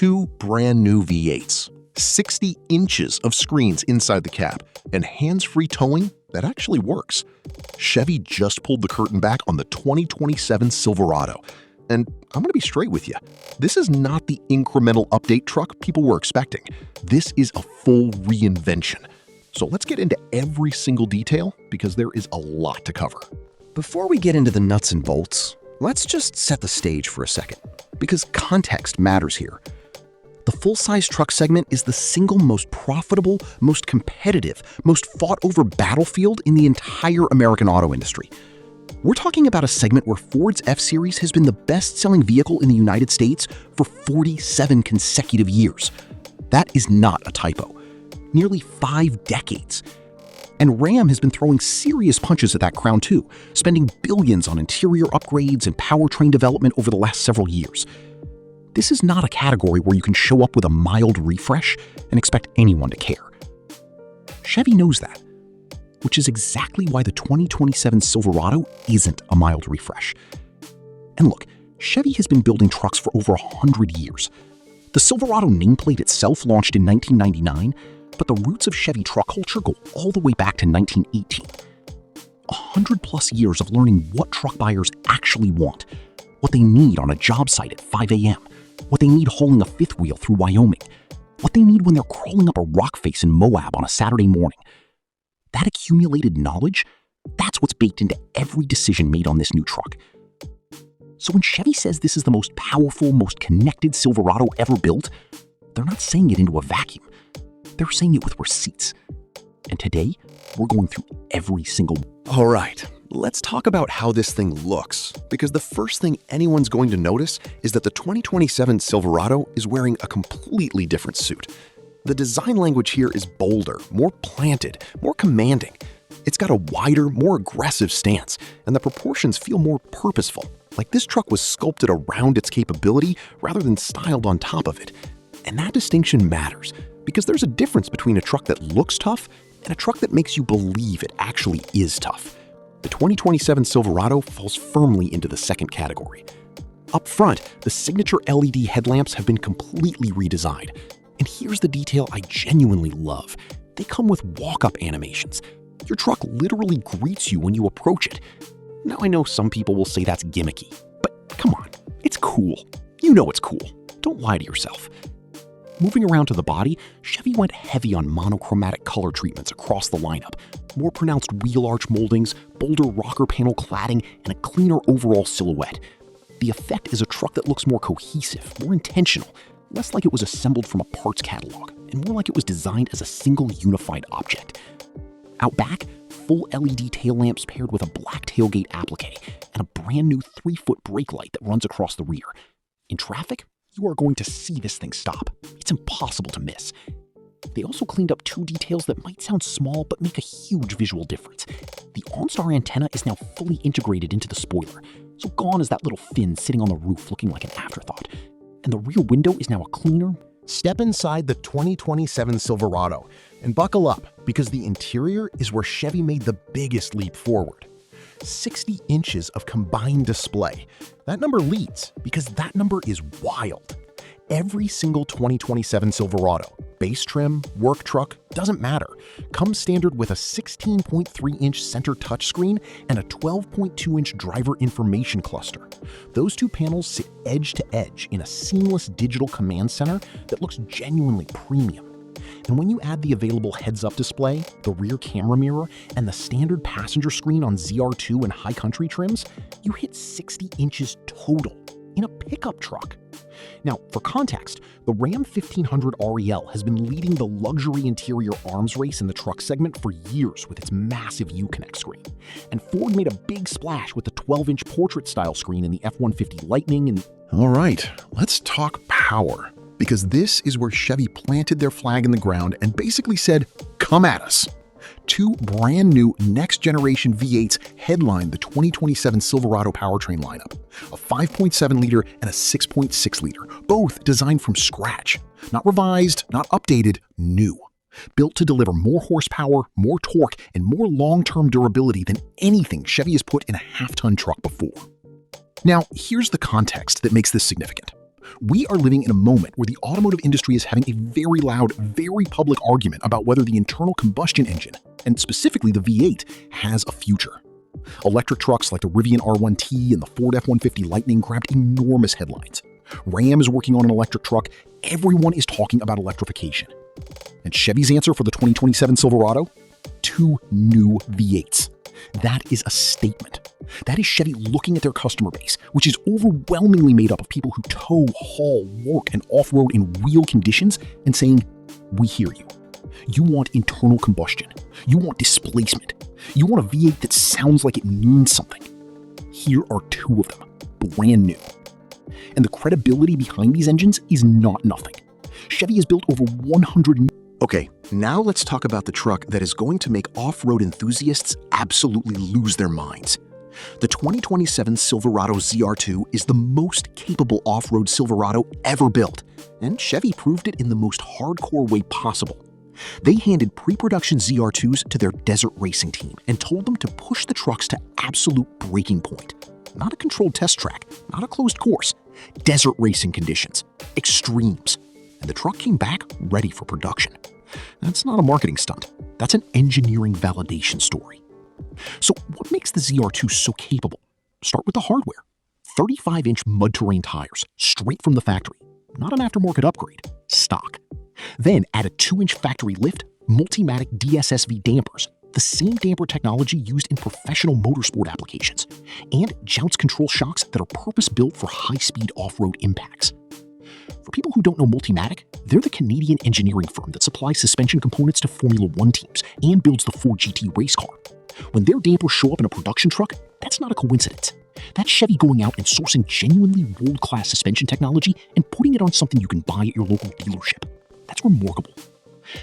Two brand new V8s, 60 inches of screens inside the cab, and hands-free towing that actually works. Chevy just pulled the curtain back on the 2027 Silverado. And I'm going to be straight with you. This is not the incremental update truck people were expecting. This is a full reinvention. So let's get into every single detail because there is a lot to cover. Before we get into the nuts and bolts, let's just set the stage for a second, because context matters here. The full-size truck segment is the single most profitable, most competitive, most fought-over battlefield in the entire American auto industry. We're talking about a segment where Ford's F-Series has been the best-selling vehicle in the United States for 47 consecutive years. That is not a typo. Nearly 5 decades. And Ram has been throwing serious punches at that crown too, spending billions on interior upgrades and powertrain development over the last several years. This is not a category where you can show up with a mild refresh and expect anyone to care. Chevy knows that, which is exactly why the 2027 Silverado isn't a mild refresh. And look, Chevy has been building trucks for over 100 years. The Silverado nameplate itself launched in 1999, but the roots of Chevy truck culture go all the way back to 1918. 100+ years of learning what truck buyers actually want, what they need on a job site at 5 a.m., what they need hauling a fifth wheel through Wyoming, what they need when they're crawling up a rock face in Moab on a Saturday morning. That accumulated knowledge, that's what's baked into every decision made on this new truck. So when Chevy says this is the most powerful, most connected Silverado ever built, they're not saying it into a vacuum. They're saying it with receipts. And today, we're going through every single... All right, let's talk about how this thing looks, because the first thing anyone's going to notice is that the 2027 Silverado is wearing a completely different suit. The design language here is bolder, more planted, more commanding. It's got a wider, more aggressive stance, and the proportions feel more purposeful, like this truck was sculpted around its capability rather than styled on top of it. And that distinction matters, because there's a difference between a truck that looks tough and a truck that makes you believe it actually is tough. The 2027 Silverado falls firmly into the second category. Up front, the signature LED headlamps have been completely redesigned. And here's the detail I genuinely love. They come with walk-up animations. Your truck literally greets you when you approach it. Now I know some people will say that's gimmicky, but come on, it's cool. You know it's cool. Don't lie to yourself. Moving around to the body, Chevy went heavy on monochromatic color treatments across the lineup. More pronounced wheel arch moldings, bolder rocker panel cladding, and a cleaner overall silhouette. The effect is a truck that looks more cohesive, more intentional, less like it was assembled from a parts catalog, and more like it was designed as a single unified object. Out back, full LED tail lamps paired with a black tailgate applique and a brand new 3-foot brake light that runs across the rear. In traffic, you are going to see this thing stop. It's impossible to miss. They also cleaned up 2 details that might sound small but make a huge visual difference. The OnStar antenna is now fully integrated into the spoiler, so gone is that little fin sitting on the roof looking like an afterthought. And the rear window is now a cleaner... Step inside the 2027 Silverado and buckle up, because the interior is where Chevy made the biggest leap forward. 60 inches of combined display. That number leads because that number is wild. Every single 2027 Silverado, base trim, work truck, doesn't matter, comes standard with a 16.3-inch center touchscreen and a 12.2-inch driver information cluster. Those 2 panels sit edge to edge in a seamless digital command center that looks genuinely premium. And when you add the available heads-up display, the rear camera mirror, and the standard passenger screen on ZR2 and High Country trims, you hit 60 inches total in a pickup truck. Now, for context, the Ram 1500 REL has been leading the luxury interior arms race in the truck segment for years with its massive Uconnect screen. And Ford made a big splash with the 12-inch portrait-style screen in the F-150 Lightning and... All right, let's talk power, because this is where Chevy planted their flag in the ground and basically said, come at us. 2 brand new next-generation V8s headline the 2027 Silverado powertrain lineup, a 5.7-liter and a 6.6-liter, both designed from scratch. Not revised, not updated, new. Built to deliver more horsepower, more torque, and more long-term durability than anything Chevy has put in a half-ton truck before. Now, here's the context that makes this significant. We are living in a moment where the automotive industry is having a very loud, very public argument about whether the internal combustion engine, and specifically the V8, has a future. Electric trucks like the Rivian R1T and the Ford F-150 Lightning grabbed enormous headlines. Ram is working on an electric truck. Everyone is talking about electrification. And Chevy's answer for the 2027 Silverado? 2 new V8s. That is a statement. That is Chevy looking at their customer base, which is overwhelmingly made up of people who tow, haul, work, and off-road in real conditions, and saying, we hear you. You want internal combustion. You want displacement. You want a V8 that sounds like it means something. Here are 2 of them, brand new. And the credibility behind these engines is not nothing. Chevy has built over 100. Okay, now let's talk about the truck that is going to make off-road enthusiasts absolutely lose their minds. The 2027 Silverado ZR2 is the most capable off-road Silverado ever built, and Chevy proved it in the most hardcore way possible. They handed pre-production ZR2s to their desert racing team and told them to push the trucks to absolute breaking point. Not a controlled test track, not a closed course. Desert racing conditions, extremes. And the truck came back ready for production. That's not a marketing stunt. That's an engineering validation story. So what makes the ZR2 so capable? Start with the hardware. 35-inch mud-terrain tires, straight from the factory. Not an aftermarket upgrade, stock. Then add a 2-inch factory lift, Multimatic DSSV dampers, the same damper technology used in professional motorsport applications, and jounce control shocks that are purpose-built for high-speed off-road impacts. For people who don't know Multimatic, they're the Canadian engineering firm that supplies suspension components to Formula One teams and builds the Ford GT race car. When their dampers show up in a production truck, that's not a coincidence. That's Chevy going out and sourcing genuinely world-class suspension technology and putting it on something you can buy at your local dealership. That's remarkable.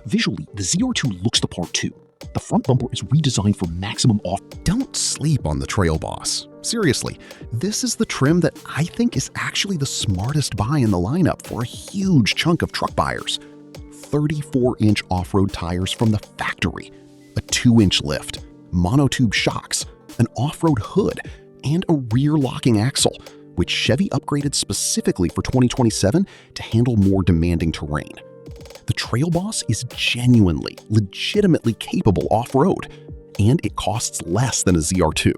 Visually, the ZR2 looks the part too. The front bumper is redesigned for maximum off. Don't sleep on the Trail Boss. Seriously, this is the trim that I think is actually the smartest buy in the lineup for a huge chunk of truck buyers. 34-inch off-road tires from the factory, a 2-inch lift, monotube shocks, an off-road hood, and a rear locking axle, which Chevy upgraded specifically for 2027 to handle more demanding terrain. The Trail Boss is genuinely, legitimately capable off-road, and it costs less than a ZR2.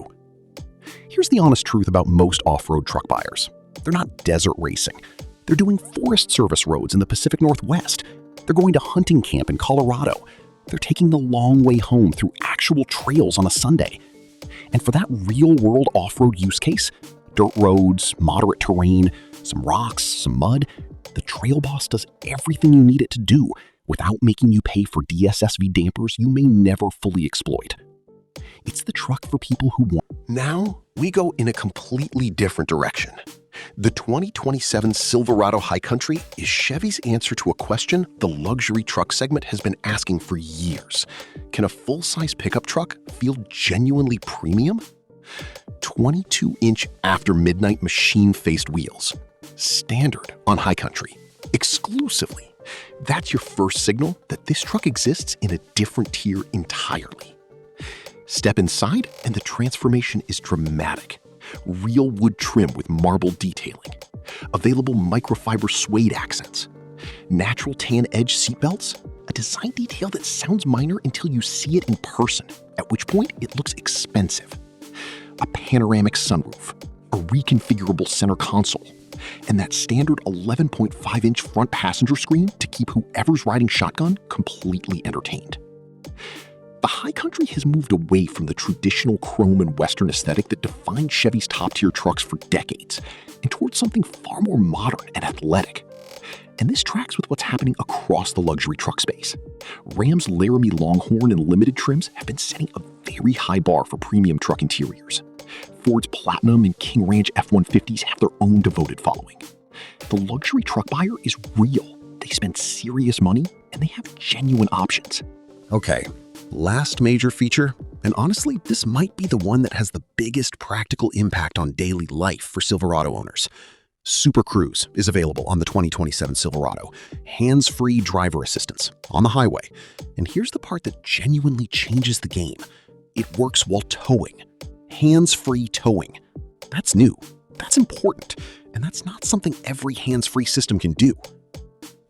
Here's the honest truth about most off-road truck buyers. They're not desert racing. They're doing Forest Service roads in the Pacific Northwest. They're going to hunting camp in Colorado. They're taking the long way home through actual trails on a Sunday. And for that real-world off-road use case, dirt roads, moderate terrain, some rocks, some mud, the Trail Boss does everything you need it to do without making you pay for DSSV dampers you may never fully exploit. It's the truck for people who want. Now, we go in a completely different direction. The 2027 Silverado High Country is Chevy's answer to a question the luxury truck segment has been asking for years. Can a full-size pickup truck feel genuinely premium? 22-inch after-midnight machine-faced wheels. Standard on High Country. Exclusively. That's your first signal that this truck exists in a different tier entirely. Step inside and the transformation is dramatic. Real wood trim with marble detailing. Available microfiber suede accents. Natural tan edge seatbelts. A design detail that sounds minor until you see it in person, at which point it looks expensive. A panoramic sunroof. A reconfigurable center console. And that standard 11.5-inch front passenger screen to keep whoever's riding shotgun completely entertained. The High Country has moved away from the traditional chrome and Western aesthetic that defined Chevy's top-tier trucks for decades, and towards something far more modern and athletic. And this tracks with what's happening across the luxury truck space. Ram's Laramie Longhorn and Limited trims have been setting a very high bar for premium truck interiors. Ford's Platinum and King Ranch F-150s have their own devoted following. The luxury truck buyer is real. They spend serious money, and they have genuine options. Okay, last major feature, and honestly, this might be the one that has the biggest practical impact on daily life for Silverado owners. Super Cruise is available on the 2027 Silverado. Hands-free driver assistance on the highway. And here's the part that genuinely changes the game. It works while towing. Hands-free towing. That's new. That's important. And that's not something every hands-free system can do.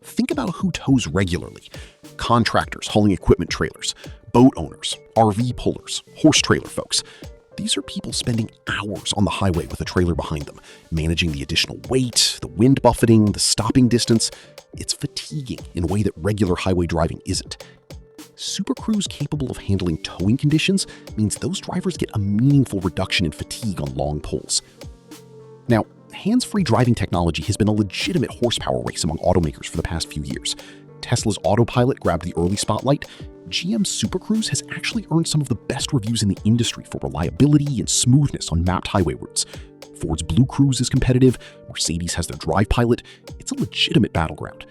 Think about who tows regularly. Contractors hauling equipment trailers, boat owners, RV pullers, horse trailer folks. These are people spending hours on the highway with a trailer behind them, managing the additional weight, the wind buffeting, the stopping distance. It's fatiguing in a way that regular highway driving isn't. Super Cruise capable of handling towing conditions means those drivers get a meaningful reduction in fatigue on long pulls. Now, hands-free driving technology has been a legitimate horsepower race among automakers for the past few years. Tesla's Autopilot grabbed the early spotlight. GM's Super Cruise has actually earned some of the best reviews in the industry for reliability and smoothness on mapped highway routes. Ford's Blue Cruise is competitive. Mercedes has their Drive Pilot. It's a legitimate battleground.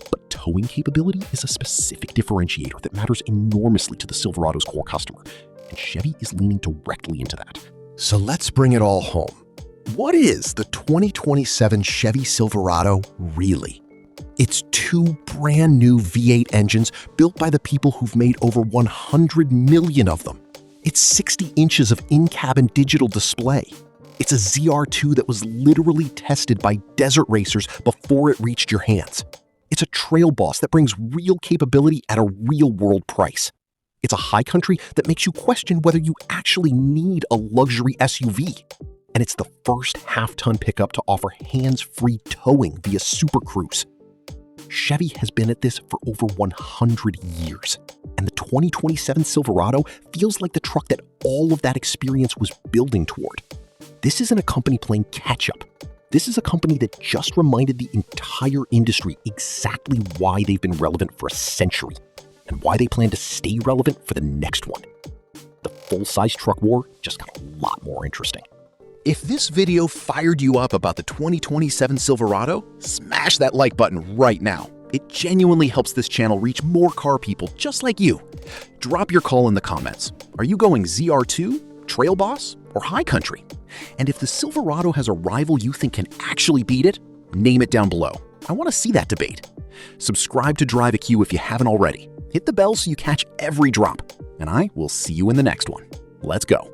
But towing capability is a specific differentiator that matters enormously to the Silverado's core customer, and Chevy is leaning directly into that. So let's bring it all home. What is the 2027 Chevy Silverado really? It's two brand new V8 engines built by the people who've made over 100 million of them. It's 60 inches of in-cabin digital display. It's a ZR2 that was literally tested by desert racers before it reached your hands. It's a Trail Boss that brings real capability at a real-world price. It's a High Country that makes you question whether you actually need a luxury SUV. And it's the first half-ton pickup to offer hands-free towing via Super Cruise. Chevy has been at this for over 100 years, and the 2027 Silverado feels like the truck that all of that experience was building toward. This isn't a company playing catch-up. This is a company that just reminded the entire industry exactly why they've been relevant for a century, and why they plan to stay relevant for the next one. The full-size truck war just got a lot more interesting. If this video fired you up about the 2027 Silverado, smash that like button right now. It genuinely helps this channel reach more car people just like you. Drop your call in the comments. Are you going ZR2, Trail Boss, or High Country? And if the Silverado has a rival you think can actually beat it, name it down below. I want to see that debate. Subscribe to Driviq if you haven't already. Hit the bell so you catch every drop. And I will see you in the next one. Let's go.